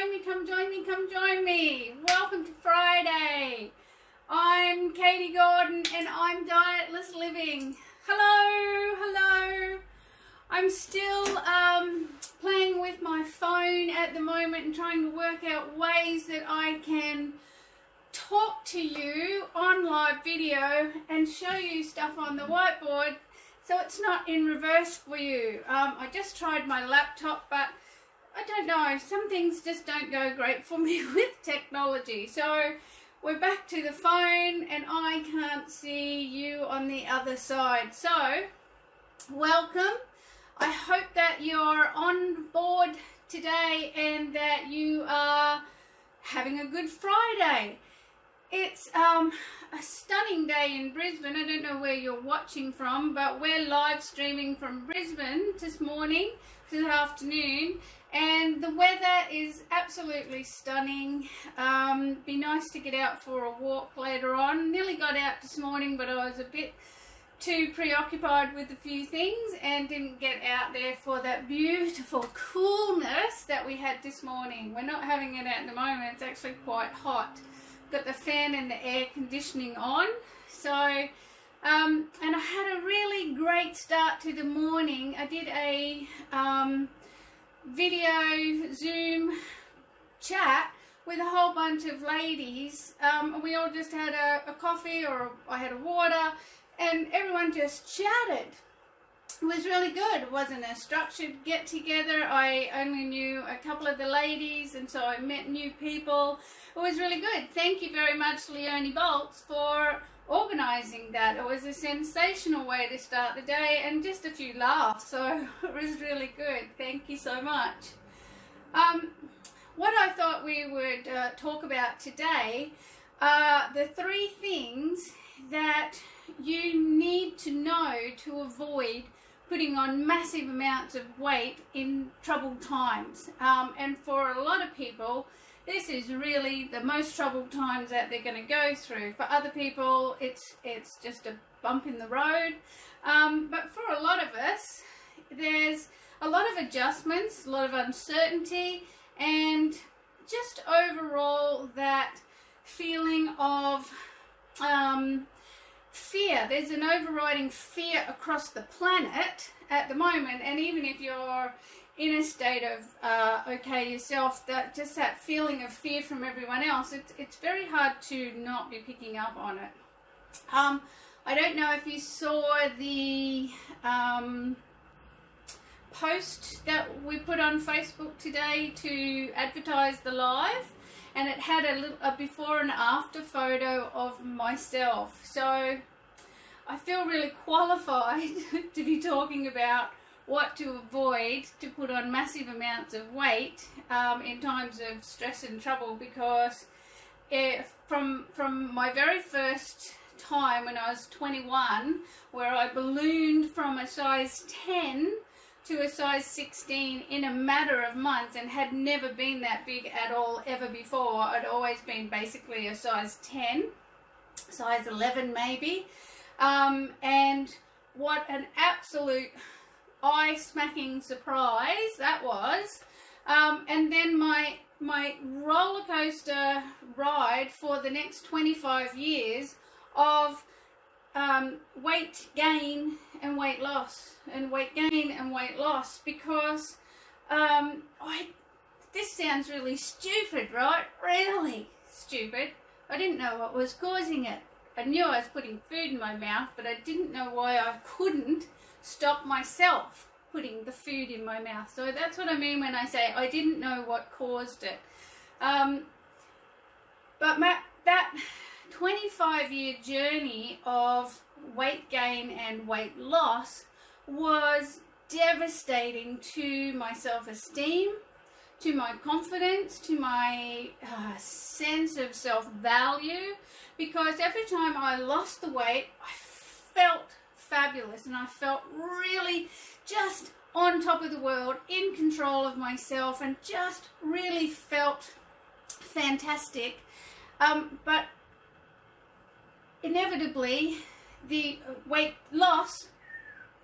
join me, come join me, come join me. Welcome to Friday. I'm Katie Gordon and I'm Dietless Living. Hello, hello. I'm still playing with my phone at the moment and trying to work out ways that I can talk to you on live video and show you stuff on the whiteboard so it's not in reverse for you. I just tried my laptop, but I don't know, some things just don't go great for me with technology. So we're back to the phone and I can't see you on the other side. So welcome. I hope that you're on board today and that you are having a good Friday. It's a stunning day in Brisbane. I don't know where you're watching from, but we're live streaming from Brisbane this morning, this afternoon, and the weather is absolutely stunning. Be nice to get out for a walk later on. Nearly got out this morning, but I was a bit too preoccupied with a few things and didn't get out there for that beautiful coolness that we had this morning. We're not having it at the moment. It's actually quite hot. Got the fan and the air conditioning on. So and I had a really great start to the morning. I did a video Zoom chat with a whole bunch of ladies. We all just had a coffee, or I had a water, and everyone just chatted. It was really good. It wasn't a structured get together. I only knew a couple of the ladies, and so I met new people. It was really good. Thank you very much, Leonie Bolts, for organising that. It was a sensational way to start the day and just a few laughs, so it was really good. Thank you so much. What I thought we would talk about today are the 3 things that you need to know to avoid putting on massive amounts of weight in troubled times. And for a lot of people, this is really the most troubled times that they're going to go through. For other people, it's just a bump in the road. But for a lot of us, there's a lot of adjustments, a lot of uncertainty, and just overall that feeling of fear. There's an overriding fear across the planet at the moment, and even if you're in a state of okay yourself, that feeling of fear from everyone else, it's very hard to not be picking up on it. I don't know if you saw the post that we put on Facebook today to advertise the live, and it had a before and after photo of myself. So I feel really qualified to be talking about what to avoid to put on massive amounts of weight in times of stress and trouble, because from my very first time when I was 21, where I ballooned from a size 10 to a size 16 in a matter of months and had never been that big at all ever before. I'd always been basically a size 10, size 11 maybe, and what an absolute eye-smacking surprise that was. And then my roller coaster ride for the next 25 years of weight gain and weight loss, and weight gain and weight loss, because this sounds really stupid, right? Really stupid. I didn't know what was causing it. I knew I was putting food in my mouth, but I didn't know why I couldn't stop myself putting the food in my mouth. So that's what I mean when I say I didn't know what caused it. But that 25-year journey of weight gain and weight loss was devastating to my self-esteem, to my confidence, to my sense of self-value, because every time I lost the weight, I felt fabulous and I felt really just on top of the world, in control of myself, and just really felt fantastic. But inevitably the weight loss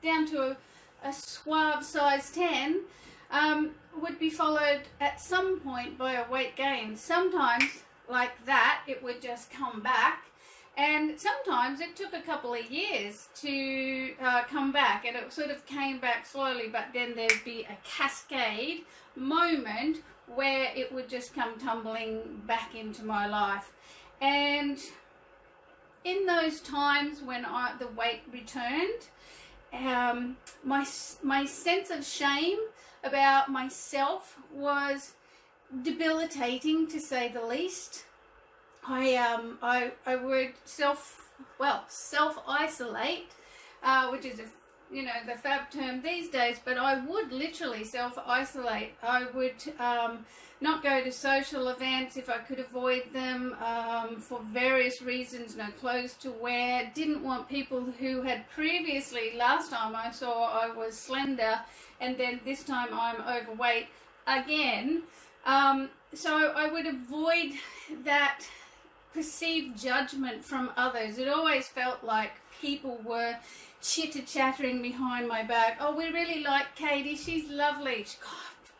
down to a suave size 10 would be followed at some point by a weight gain. Sometimes, like that, it would just come back. And sometimes it took a couple of years to come back, and it sort of came back slowly, but then there'd be a cascade moment where it would just come tumbling back into my life. And in those times when the weight returned, my sense of shame about myself was debilitating, to say the least. I would self-isolate, which is the fab term these days, but I would literally self-isolate. I would not go to social events if I could avoid them, for various reasons. No clothes to wear. Didn't want people who had previously, last time I saw I was slender, and then this time I'm overweight again. So I would avoid that perceived judgment from others. It always felt like people were chitter-chattering behind my back. Oh, we really like Katie, she's lovely. She's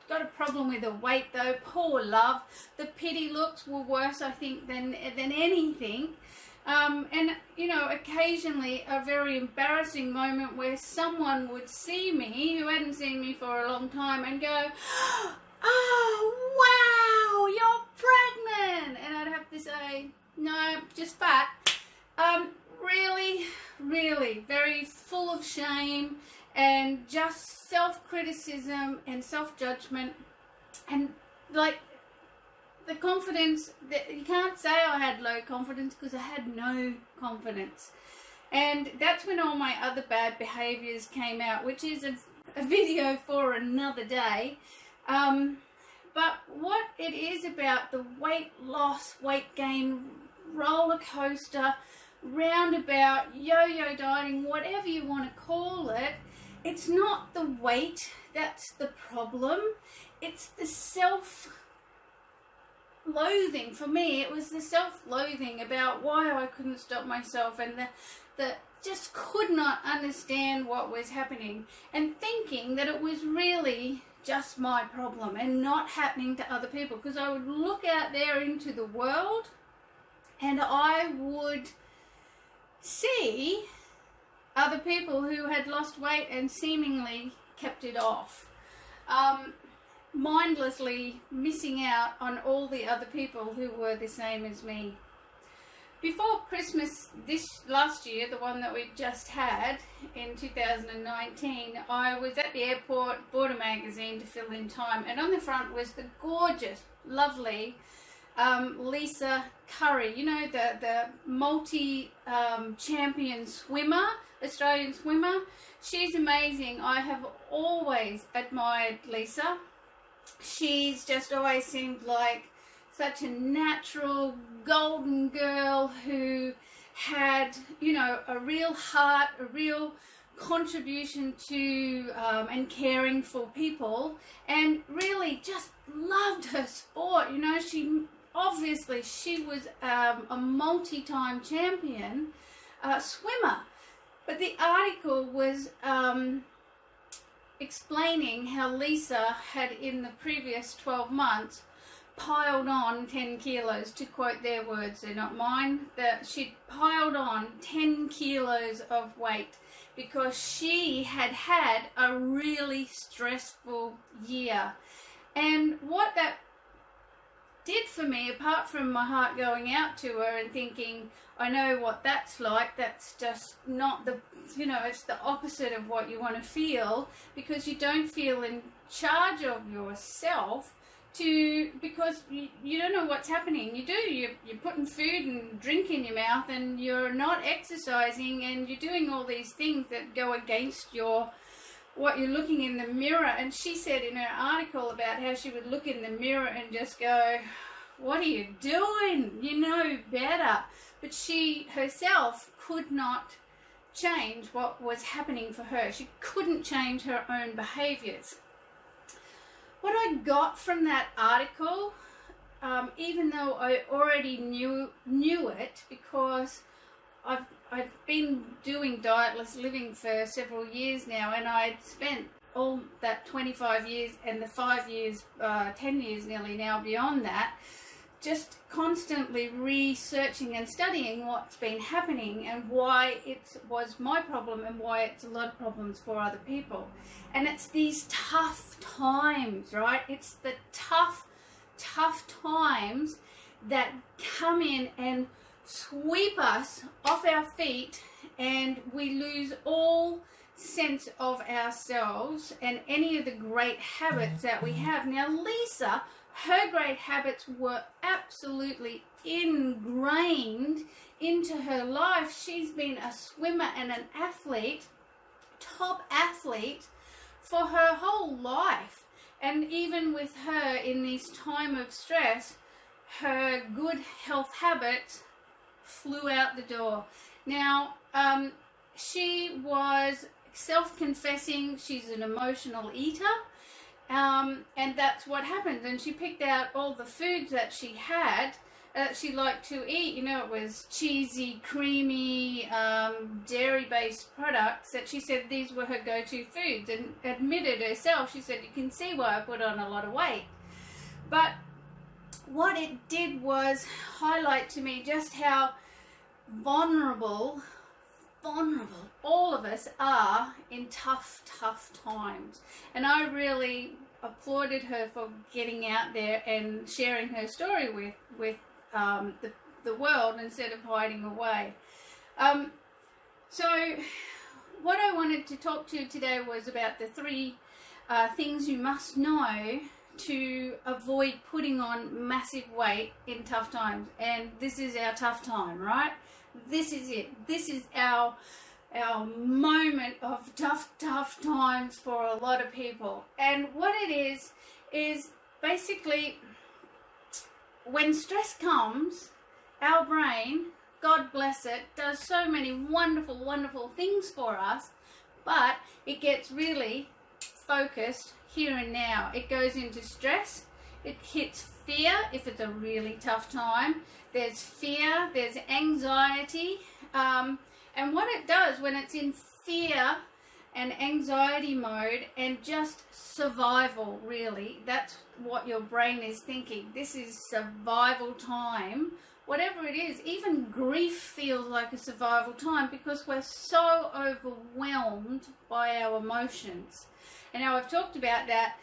got a problem with her weight though, poor love. The pity looks were worse, I think, than anything. And occasionally a very embarrassing moment where someone would see me who hadn't seen me for a long time and go, oh wow, you're pregnant, and I'd have to say, no, just fat. Really very full of shame and just self-criticism and self-judgment, and like the confidence that you can't say I had low confidence, because I had no confidence. And that's when all my other bad behaviors came out, which is a video for another day. But what it is about the weight loss, weight gain, roller coaster, roundabout, yo-yo dieting, whatever you want to call it, it's not the weight that's the problem. It's the self-loathing. For me, it was the self-loathing about why I couldn't stop myself, and the just could not understand what was happening, and thinking that it was really just my problem and not happening to other people, because I would look out there into the world and I would see other people who had lost weight and seemingly kept it off, mindlessly missing out on all the other people who were the same as me. Before Christmas this last year, the one that we just had in 2019, I was at the airport, bought a magazine to fill in time, and on the front was the gorgeous, lovely Lisa Curry, the multi-champion swimmer, Australian swimmer. She's amazing. I have always admired Lisa. She's just always seemed like such a natural golden girl who had, a real heart, a real contribution to and caring for people, and really just loved her sport. She was a multi-time champion swimmer. But the article was explaining how Lisa had, in the previous 12 months, piled on 10 kilos, to quote their words, they're not mine, that she'd piled on 10 kilos of weight because she had had a really stressful year. And what that did for me, apart from my heart going out to her and thinking, I know what that's like, that's just not the, it's the opposite of what you want to feel, because you don't feel in charge of yourself, because you don't know what's happening. You're putting food and drink in your mouth, and you're not exercising, and you're doing all these things that go against what you're looking in the mirror. And she said in her article about how she would look in the mirror and just go, what are you doing? You know better. But she herself could not change what was happening for her. She couldn't change her own behaviors. What I got from that article, even though I already knew it, because I've been doing Dietless Living for several years now, and I'd spent all that 25 years and the 5 years, 10 years nearly now beyond that, just constantly researching and studying what's been happening and why it was my problem and why it's a lot of problems for other people. And it's these tough times, right? It's the tough times that come in and sweep us off our feet, and we lose all sense of ourselves and any of the great habits that we have. Now, Lisa, her great habits were absolutely ingrained into her life. She's been a swimmer and an athlete, top athlete, for her whole life. And even with her in this time of stress, her good health habits flew out the door. Now, she was self-confessing she's an emotional eater, and that's what happened. And she picked out all the foods that she had that she liked to eat. You know, it was cheesy, creamy, dairy-based products that she said these were her go-to foods, and admitted herself, she said, you can see why I put on a lot of weight. But what it did was highlight to me just how vulnerable all of us are in tough times. And I really applauded her for getting out there and sharing her story with the world instead of hiding away. So what I wanted to talk to you today was about the 3 things you must know to avoid putting on massive weight in tough times. And this is our tough time, right? This is it. This is our moment of tough times for a lot of people. And what it is basically when stress comes, our brain, God bless it, does so many wonderful things for us, but it gets really focused here and now. It goes into stress. It hits fear if it's a really tough time. There's fear, there's anxiety, and what it does when it's in fear and anxiety mode and just survival, really, that's what your brain is thinking. This is survival time. Whatever it is, even grief feels like a survival time because we're so overwhelmed by our emotions. And now I've talked about that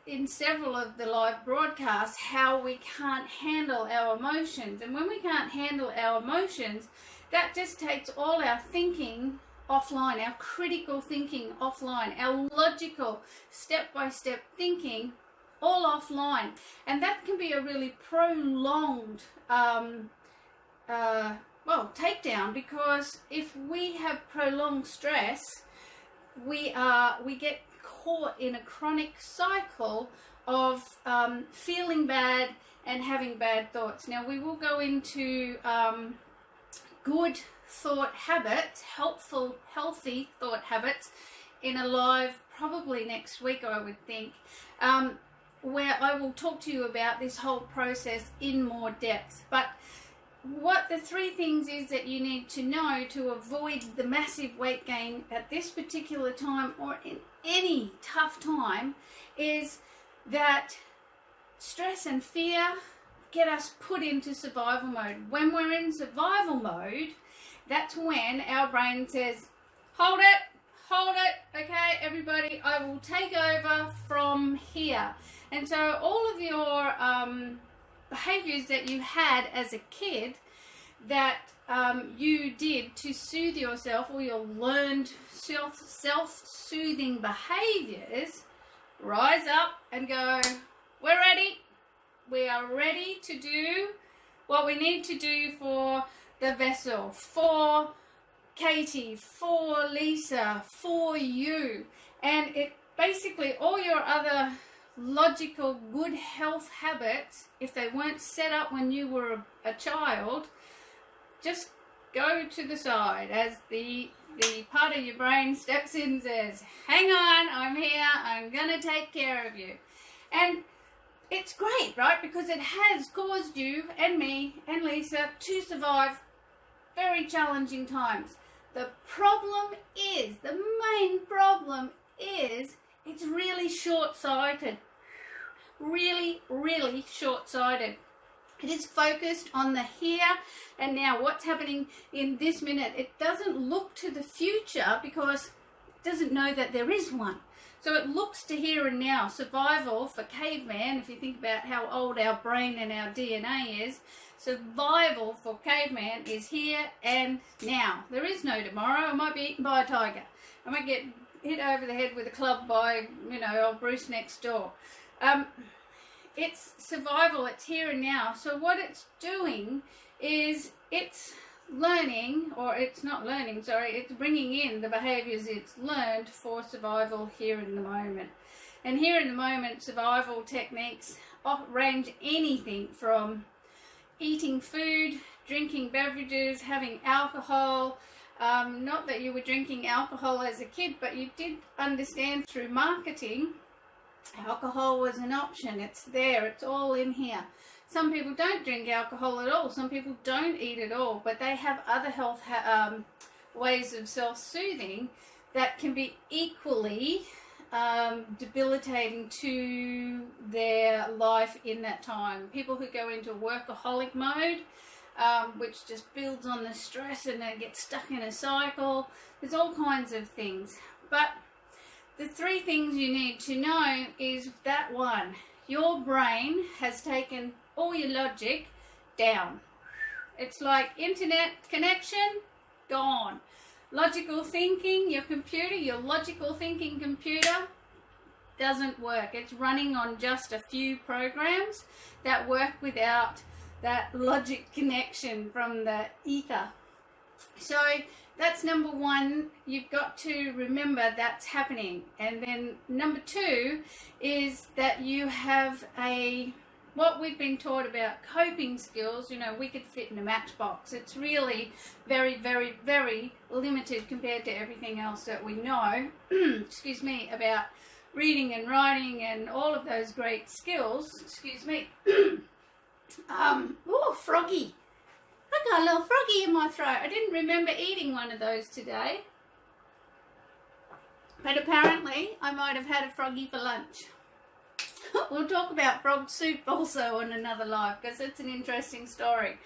in several of the live broadcasts, how we can't handle our emotions. And when we can't handle our emotions, that just takes all our thinking offline, our critical thinking offline, our logical step-by-step thinking all offline. And that can be a really prolonged takedown, because if we have prolonged stress, we get caught in a chronic cycle of feeling bad and having bad thoughts. Now, we will go into good thought habits, helpful, healthy thought habits in a live probably next week, I would think, where I will talk to you about this whole process in more depth. But what the 3 things is that you need to know to avoid the massive weight gain at this particular time or in any tough time is that stress and fear get us put into survival mode. When we're in survival mode, that's when our brain says, hold it, okay, everybody, I will take over from here. And so all of your behaviors that you had as a kid that you did to soothe yourself, or your learned self-soothing behaviors, rise up and go, we're ready. We are ready to do what we need to do for the vessel, for Katie, for Lisa, for you. And it basically, all your other logical good health habits, if they weren't set up when you were a child, just go to the side as the part of your brain steps in and says, hang on, I'm here, I'm gonna take care of you. And it's great, right? Because it has caused you and me and Lisa to survive very challenging times. The problem is, the main problem is it's really short-sighted. Really, really short-sighted. It is focused on the here and now, what's happening in this minute. It doesn't look to the future because it doesn't know that there is one. So it looks to here and now. Survival for caveman, if you think about how old our brain and our DNA is, survival for caveman is here and now. There is no tomorrow. I might be eaten by a tiger. I might get hit over the head with a club by, you know, old Bruce next door. It's survival, it's here and now. So what it's doing is it's learning, or it's not learning, sorry, it's bringing in the behaviours it's learned for survival here in the moment. And here in the moment, survival techniques range anything from eating food, drinking beverages, having alcohol. Not that you were drinking alcohol as a kid, but you did understand through marketing alcohol was an option. It's there, it's all in here. Some people don't drink alcohol at all, some people don't eat at all, but they have other health ways of self-soothing that can be equally debilitating to their life in that time. People who go into workaholic mode, which just builds on the stress and they get stuck in a cycle. There's all kinds of things, but the three things you need to know is that one, your brain has taken all your logic down. It's like internet connection, gone. Logical thinking, your computer, your logical thinking computer doesn't work. It's running on just a few programs that work without that logic connection from the ether. So that's number one. You've got to remember that's happening. And then number two is that you have what we've been taught about coping skills. You know, we could fit in a matchbox. It's really very, very, very limited compared to everything else that we know, excuse me, about reading and writing and all of those great skills. Excuse me. Oh, froggy. I got a little froggy in my throat. I didn't remember eating one of those today. But apparently I might have had a froggy for lunch. We'll talk about frog soup also on another live because it's an interesting story.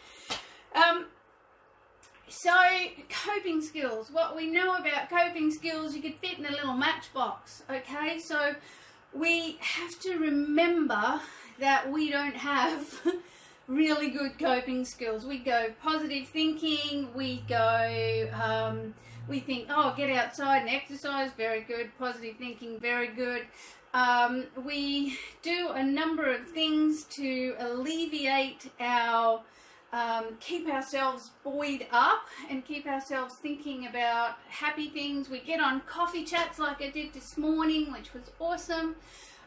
So coping skills. What we know about coping skills, you could fit in a little matchbox. Okay, so we have to remember that we don't have really good coping skills. We go positive thinking, we go, we think, oh, get outside and exercise, very good. Positive thinking, very good. We do a number of things to alleviate our, keep ourselves buoyed up and keep ourselves thinking about happy things. We get on coffee chats like I did this morning, which was awesome.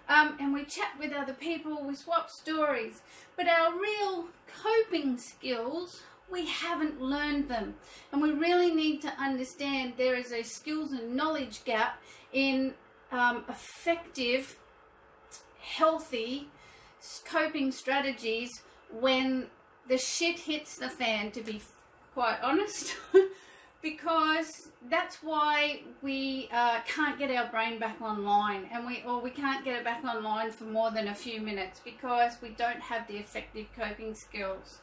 And we chat with other people, we swap stories. But our real coping skills, we haven't learned them. And we really need to understand there is a skills and knowledge gap in effective, healthy coping strategies when the shit hits the fan, to be quite honest. Because that's why we can't get our brain back online, and we can't get it back online for more than a few minutes because we don't have the effective coping skills.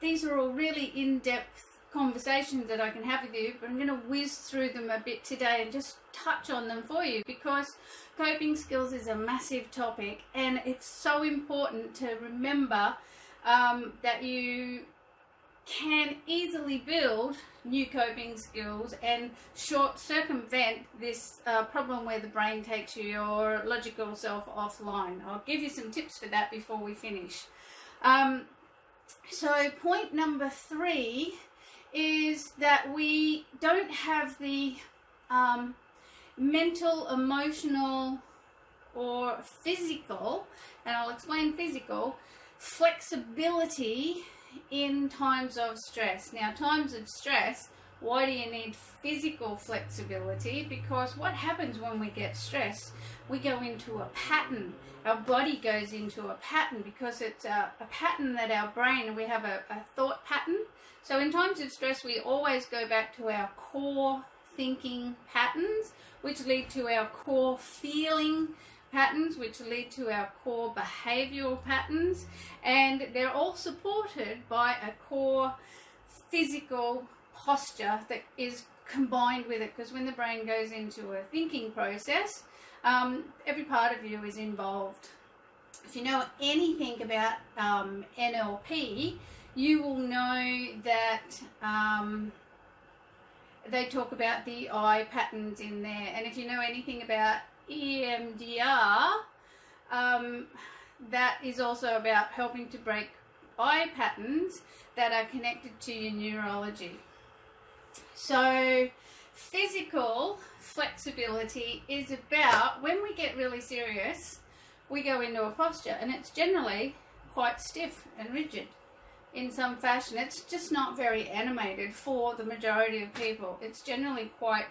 These are all really in-depth conversations that I can have with you, but I'm going to whiz through them a bit today and just touch on them for you because coping skills is a massive topic, and it's so important to remember that you can easily build new coping skills and circumvent this problem where the brain takes your logical self offline. I'll give you some tips for that before we finish. So point number 3 is that we don't have the mental, emotional or physical, and I'll explain physical, flexibility in times of stress. Now, times of stress, why do you need physical flexibility? Because what happens when we get stressed? We go into a pattern. Our body goes into a pattern because it's a pattern that our brain, we have a thought pattern. So in times of stress, we always go back to our core thinking patterns, which lead to our core feeling patterns, which lead to our core behavioral patterns, and they're all supported by a core physical posture that is combined with it, because when the brain goes into a thinking process, every part of you is involved. If you know anything about NLP, you will know that they talk about the eye patterns in there, and if you know anything about EMDR, that is also about helping to break eye patterns that are connected to your neurology. So physical flexibility is about, when we get really serious, we go into a posture, and it's generally quite stiff and rigid in some fashion. It's just not very animated for the majority of people. It's generally quite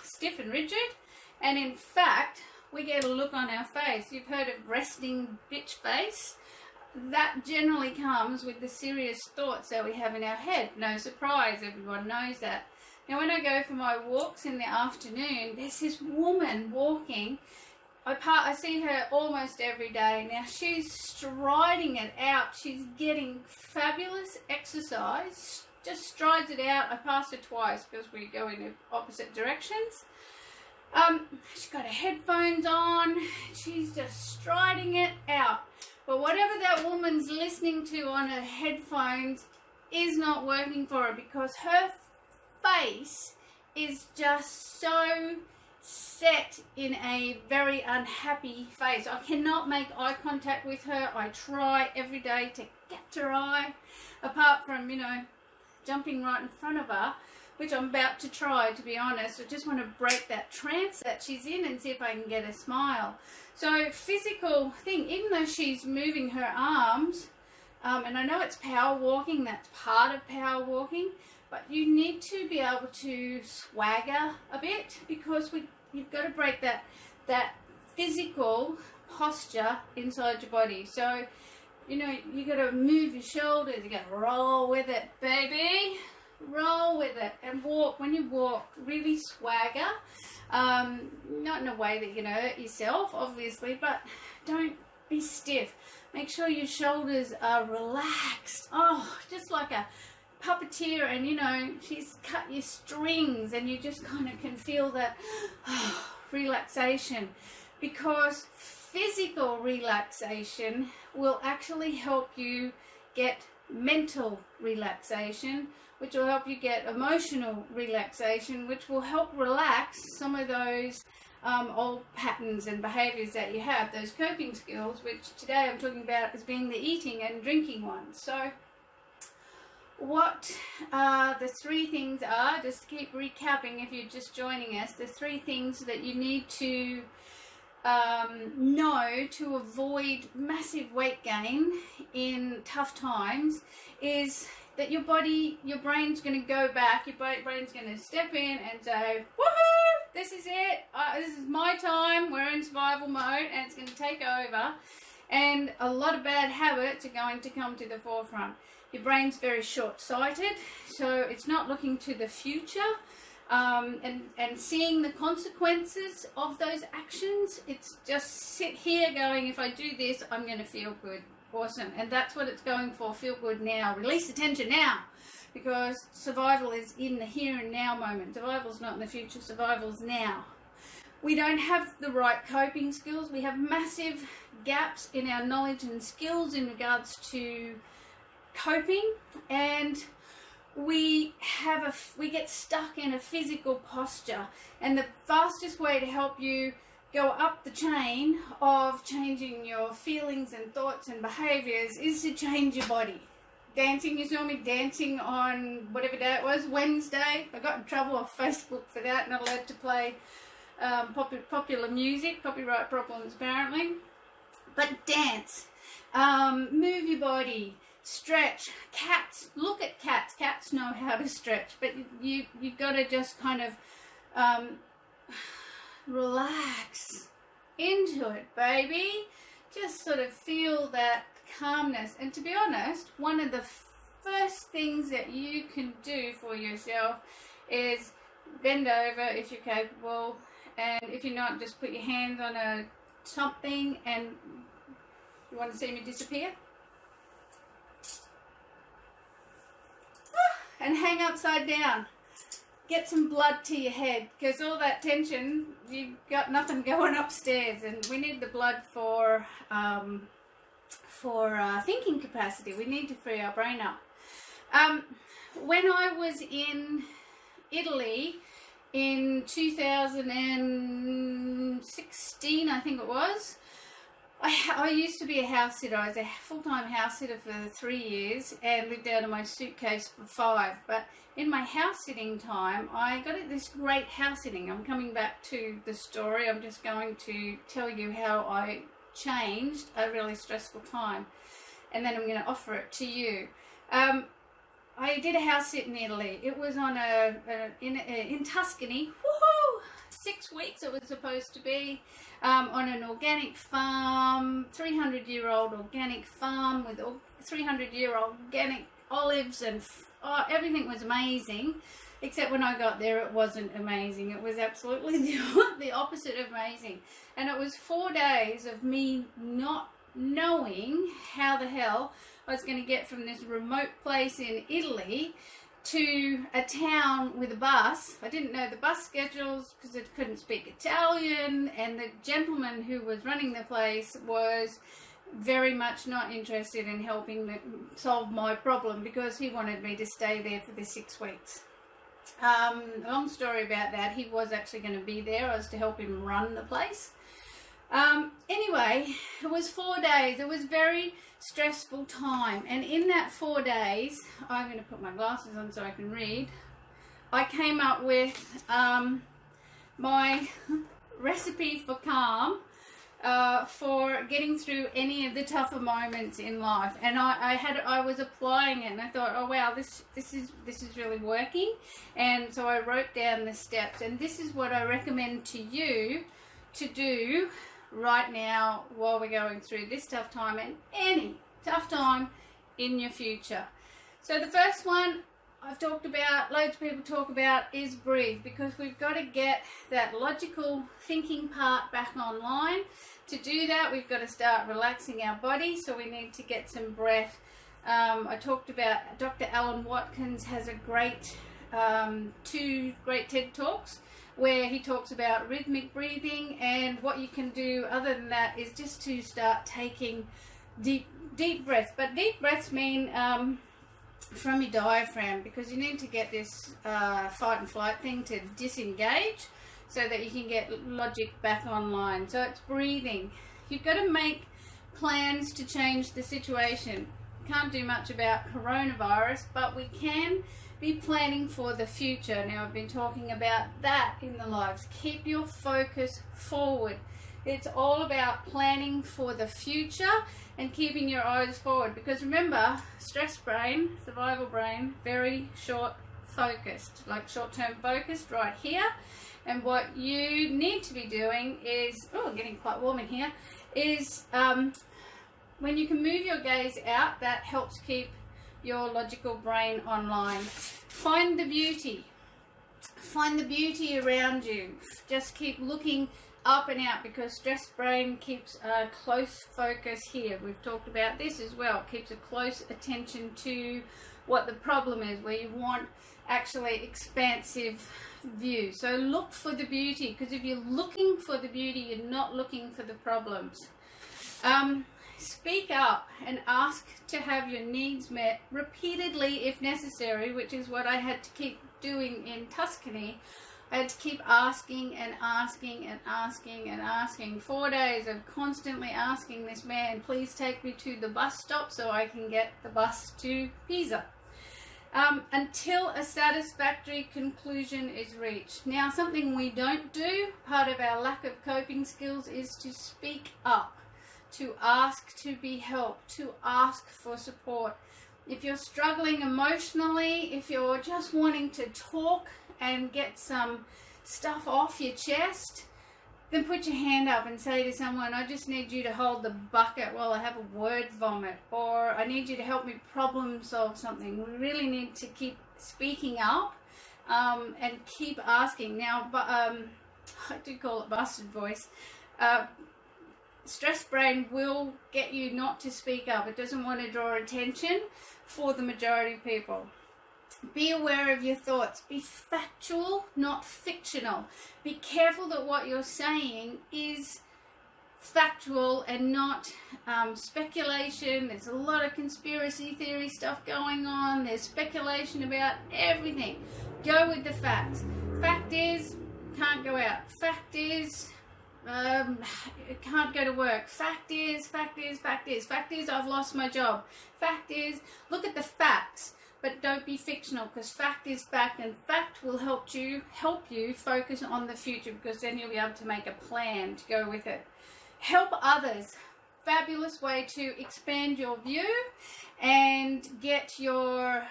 stiff and rigid, and in fact we get a look on our face. You've heard of resting bitch face. That generally comes with the serious thoughts that we have in our head. No surprise, everyone knows that. Now when I go for my walks in the afternoon, there's this woman walking. I see her almost every day. Now she's striding it out. She's getting fabulous exercise. Just strides it out. I pass her twice because we go in opposite directions. She's got her headphones on. She's just striding it out. But whatever that woman's listening to on her headphones is not working for her, because her face is just so set in a very unhappy face. I cannot make eye contact with her. I try every day to catch her eye, apart from, you know, jumping right in front of her, which I'm about to try, to be honest. I just want to break that trance that she's in and see if I can get a smile. So physical thing, even though she's moving her arms, and I know it's power walking, that's part of power walking, but you need to be able to swagger a bit, because you've got to break that physical posture inside your body. So, you know, you got to move your shoulders, you got to roll with it, baby. Roll with it and walk. When you walk, really swagger. Not in a way that you're going to hurt yourself, obviously, but don't be stiff. Make sure your shoulders are relaxed. Oh, just like a puppeteer, and you know, she's cut your strings, and you just kind of can feel that relaxation, because physical relaxation will actually help you get mental relaxation, which will help you get emotional relaxation, which will help relax some of those old patterns and behaviors that you have, those coping skills, which today I'm talking about as being the eating and drinking ones. So what the three things are, just keep recapping if you're just joining us, the three things that you need to know to avoid massive weight gain in tough times is that your brain's going to go back, your brain's going to step in and say, woohoo, this is it, this is my time, we're in survival mode, and it's going to take over, and a lot of bad habits are going to come to the forefront. Your brain's very short-sighted, so it's not looking to the future and seeing the consequences of those actions. It's just sit here going, if I do this, I'm going to feel good. Awesome. And that's what it's going for. Feel good now. Release the tension now, because survival is in the here and now moment. Survival's not in the future. Survival's now. We don't have the right coping skills. We have massive gaps in our knowledge and skills in regards to coping, and we get stuck in a physical posture. And the fastest way to help you go up the chain of changing your feelings and thoughts and behaviors is to change your body. Dancing, you saw me dancing on whatever day it was, Wednesday. I got in trouble off Facebook for that, not allowed to play popular music, copyright problems apparently. But dance, move your body, stretch. Cats, look at cats. Cats know how to stretch, but you've got to just kind of relax into it, baby. Just sort of feel that calmness. And to be honest, one of the first things that you can do for yourself is bend over if you're capable, and if you're not, just put your hands on something, and you want to see me disappear? And hang upside down. Get some blood to your head, because all that tension, you've got nothing going upstairs, and we need the blood for thinking capacity. We need to free our brain up. When I was in Italy in 2016, I think it was, I used to be a house sitter. I was a full-time house sitter for 3 years and lived out of my suitcase for 5. But in my house sitting time, I got this great house sitting. I'm coming back to the story. I'm just going to tell you how I changed a really stressful time, and then I'm going to offer it to you. I did a house sit in Italy. It was on in Tuscany. Woohoo! 6 weeks it was supposed to be, on an organic farm, 300-year-old organic farm with 300-year-old organic olives, and everything was amazing. Except when I got there, it wasn't amazing. It was absolutely the opposite of amazing. And it was 4 days of me not knowing how the hell I was going to get from this remote place in Italy to a town with a bus. I didn't know the bus schedules because I couldn't speak Italian, and the gentleman who was running the place was very much not interested in helping me solve my problem, because he wanted me to stay there for the 6 weeks. Long story about that. He was actually going to be there. I was to help him run the place. Anyway, it was 4 days. It was very stressful time, and in that 4 days, I'm going to put my glasses on so I can read. I came up with my recipe for calm, for getting through any of the tougher moments in life, and I was applying it, and I thought, oh wow, this is really working. And so I wrote down the steps, and this is what I recommend to you to do right now while we're going through this tough time and any tough time in your future. So the first one I've talked about, loads of people talk about, is breathe, because we've got to get that logical thinking part back online. To do that, we've got to start relaxing our body, so we need to get some breath. I talked about Dr. Alan Watkins has a great 2 great TED Talks where he talks about rhythmic breathing, and what you can do other than that is just to start taking deep breaths. But deep breaths mean from your diaphragm, because you need to get this fight and flight thing to disengage so that you can get logic back online. So it's breathing. You've got to make plans to change the situation. Can't do much about coronavirus, but we can be planning for the future. Now, I've been talking about that in the lives. Keep your focus forward. It's all about planning for the future and keeping your eyes forward, because remember, stress brain, survival brain, very short focused, like short-term focused right here. And what you need to be doing is, oh, getting quite warm in here, is when you can move your gaze out, that helps keep your logical brain online. Find the beauty. Find the beauty around you. Just keep looking up and out, because stress brain keeps a close focus here. We've talked about this as well. It keeps a close attention to what the problem is, where you want actually expansive view. So look for the beauty, because if you're looking for the beauty, you're not looking for the problems. Speak up and ask to have your needs met repeatedly if necessary, which is what I had to keep doing in Tuscany. I had to keep asking and asking and asking and asking. 4 days of constantly asking this man, please take me to the bus stop so I can get the bus to Pisa. Until a satisfactory conclusion is reached. Now, something we don't do, part of our lack of coping skills, is to speak up, to ask to be helped, to ask for support. If you're struggling emotionally, if you're just wanting to talk and get some stuff off your chest, then put your hand up and say to someone, I just need you to hold the bucket while I have a word vomit, or I need you to help me problem solve something. We really need to keep speaking up and keep asking. Now, I do call it bastard voice. Stress brain will get you not to speak up. It doesn't want to draw attention for the majority of people. Be aware of your thoughts. Be factual, not fictional. Be careful that what you're saying is factual and not speculation. There's a lot of conspiracy theory stuff going on. There's speculation about everything. Go with the facts. Fact is, can't go out. Fact is, can't go to work. Fact is, I've lost my job. Fact is, look at the facts, but don't be fictional, because fact is fact, and fact will help you focus on the future, because then you'll be able to make a plan to go with it. Help others. Fabulous way to expand your view and get your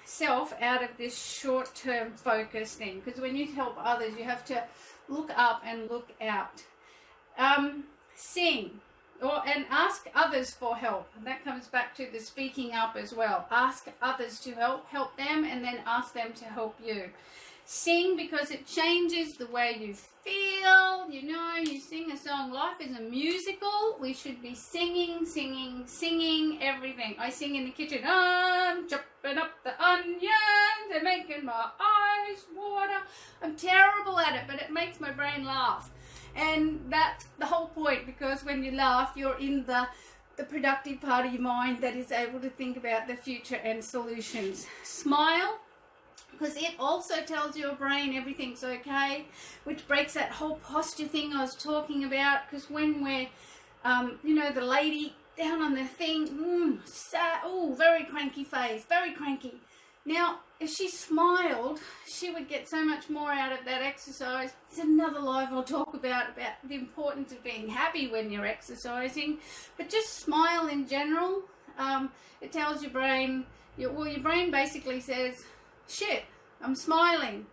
self out of this short-term focus thing, because when you help others, you have to look up and look out. Sing and ask others for help. And that comes back to the speaking up as well. Ask others to help them, and then ask them to help you. Sing, because it changes the way you feel. You know, you sing a song. Life is a musical. We should be singing everything. I sing in the kitchen. I'm chopping up the onions and making my eyes water. I'm terrible at it, but it makes my brain laugh. And that's the whole point, because when you laugh, you're in the productive part of your mind that is able to think about the future and solutions. Smile, because it also tells your brain everything's okay, which breaks that whole posture thing I was talking about. Because when we're, you know, the lady down on the thing, sad, very cranky face, very cranky. Now, if she smiled, she would get so much more out of that exercise. It's another live I'll talk about the importance of being happy when you're exercising. But just smile in general. It tells your brain, your brain basically says, shit, I'm smiling.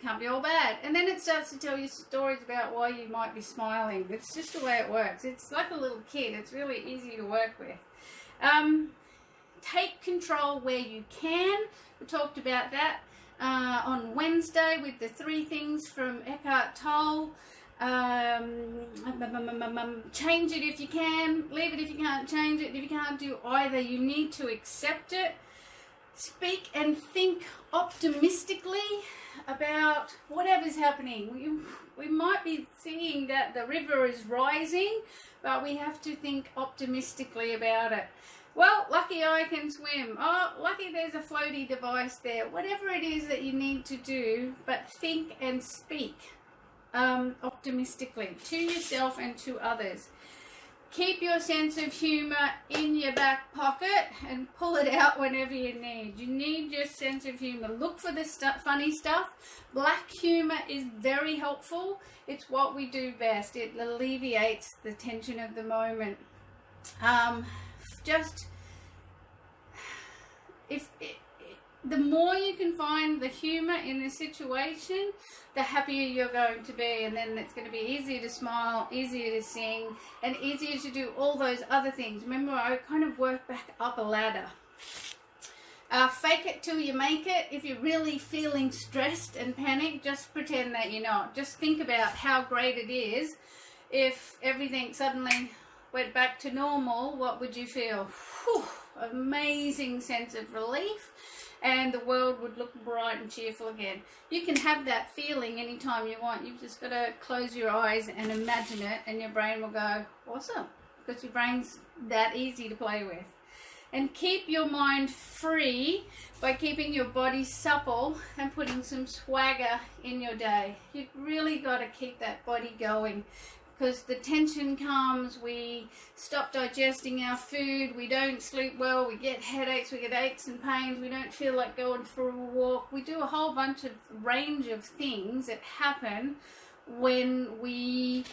Can't be all bad. And then it starts to tell you stories about why you might be smiling. It's just the way it works. It's like a little kid. It's really easy to work with. Take control where you can. We talked about that on Wednesday with the 3 things from Eckhart Tolle. Change it if you can. Leave it if you can't change it. If you can't do either, you need to accept it. Speak and think optimistically about whatever's happening. We might be seeing that the river is rising, but we have to think optimistically about it. Well, lucky I can swim. Oh, lucky there's a floaty device there. Whatever it is that you need to do, but think and speak optimistically to yourself and to others. Keep your sense of humor in your back pocket and pull it out whenever you need. You need your sense of humor. Look for the funny stuff. Black humor is very helpful. It's what we do best. It alleviates the tension of the moment. The more you can find the humor in the situation, the happier you're going to be, and then it's going to be easier to smile, easier to sing, and easier to do all those other things. Remember, I kind of work back up a ladder. Fake it till you make it. If you're really feeling stressed and panicked, just pretend that you're not. Just think about how great it is if everything suddenly went back to normal. What would you feel? Whew, amazing sense of relief, and the world would look bright and cheerful again. You can have that feeling anytime you want. You've just got to close your eyes and imagine it, and your brain will go, awesome, because your brain's that easy to play with. And keep your mind free by keeping your body supple and putting some swagger in your day. You've really got to keep that body going, because the tension comes, we stop digesting our food, we don't sleep well, we get headaches, we get aches and pains, we don't feel like going for a walk. We do a whole bunch of range of things that happen when we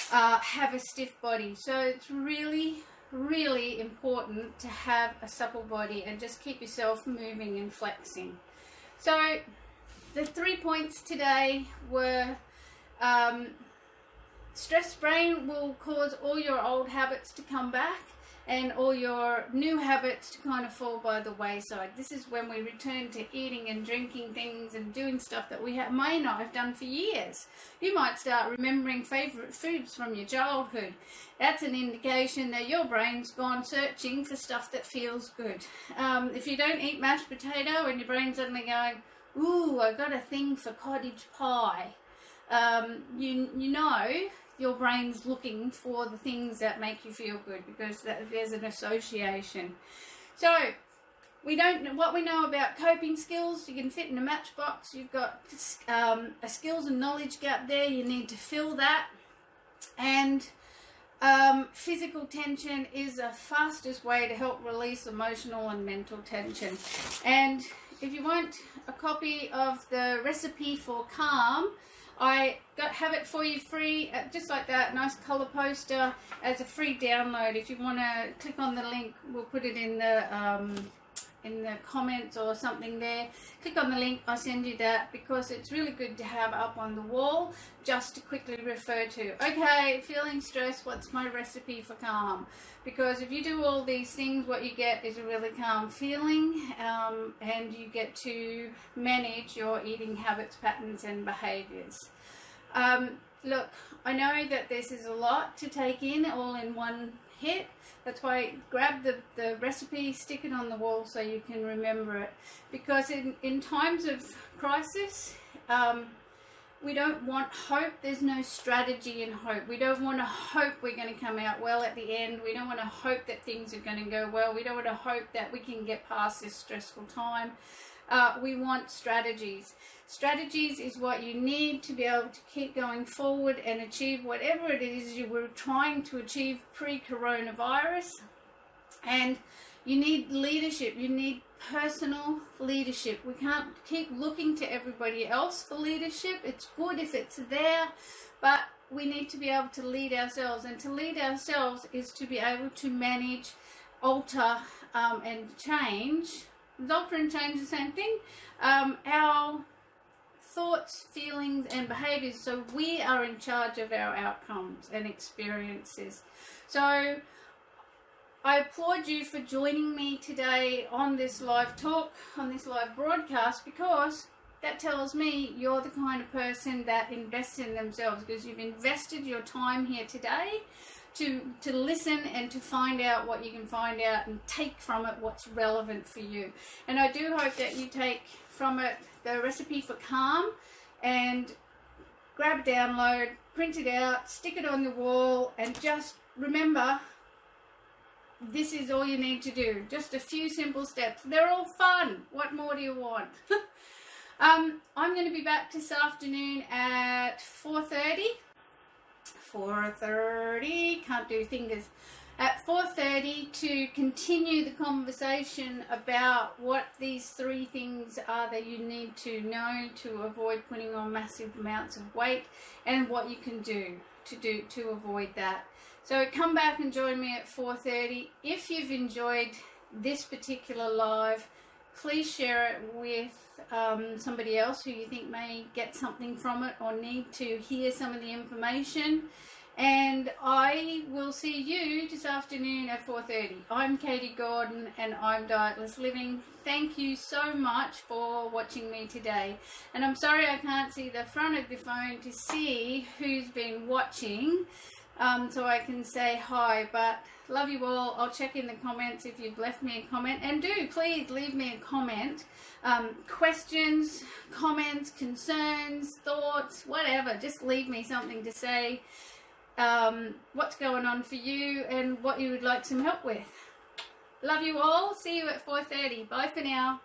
have a stiff body. So it's really, really important to have a supple body and just keep yourself moving and flexing. So the 3 points today were stress brain will cause all your old habits to come back and all your new habits to kind of fall by the wayside. This is when we return to eating and drinking things and doing stuff that we may not have done for years. You might start remembering favourite foods from your childhood. That's an indication that your brain's gone searching for stuff that feels good. If you don't eat mashed potato and your brain's suddenly going, ooh, I got a thing for cottage pie, you know your brain's looking for the things that make you feel good, because there's an association. So what we know about coping skills, you can fit in a matchbox. You've got a skills and knowledge gap there. You need to fill that. And physical tension is the fastest way to help release emotional and mental tension. And if you want a copy of the recipe for calm, I have it for you free, just like that, nice colour poster as a free download. If you want to click on the link, we'll put it in the comments or something there. Click on the link, I'll send you that, because it's really good to have up on the wall just to quickly refer to. Okay, feeling stressed, what's my recipe for calm? Because if you do all these things, what you get is a really calm feeling, and you get to manage your eating habits, patterns and behaviours. Look, I know that this is a lot to take in all in one hit. That's why grab the recipe, stick it on the wall so you can remember it. Because in times of crisis, we don't want hope. There's no strategy in hope. We don't want to hope we're going to come out well at the end. We don't want to hope that things are going to go well. We don't want to hope that we can get past this stressful time. We want strategies. Strategies is what you need to be able to keep going forward and achieve whatever it is you were trying to achieve pre-coronavirus. And you need leadership. You need personal leadership. We can't keep looking to everybody else for leadership. It's good if it's there, but we need to be able to lead ourselves. And to lead ourselves is to be able to manage, alter, and change. Alter and change the same thing. Our thoughts, feelings and behaviours, so we are in charge of our outcomes and experiences. So I applaud you for joining me today on this live talk, on this live broadcast, because that tells me you're the kind of person that invests in themselves, because you've invested your time here today to listen and to find out what you can find out and take from it what's relevant for you. And I do hope that you take from it the recipe for calm and grab a download, print it out, stick it on the wall, and just remember, this is all you need to do. Just a few simple steps. They're all fun. What more do you want? I'm going to be back this afternoon at 4:30. 4:30, can't do fingers, at 4:30 to continue the conversation about what these 3 things are that you need to know to avoid putting on massive amounts of weight, and what you can do to avoid that. So come back and join me at 4:30. If you've enjoyed this particular live, please share it with somebody else who you think may get something from it or need to hear some of the information. And I will see you this afternoon at 4:30. I'm Katie Gordon and I'm Dietless Living. Thank you so much for watching me today. And I'm sorry I can't see the front of the phone to see who's been watching, so I can say hi, but love you all. I'll check in the comments if you've left me a comment, and do please leave me a comment. Questions, comments, concerns, thoughts, whatever, just leave me something to say, what's going on for you and what you would like some help with. Love you all. See you at 4:30. Bye for now.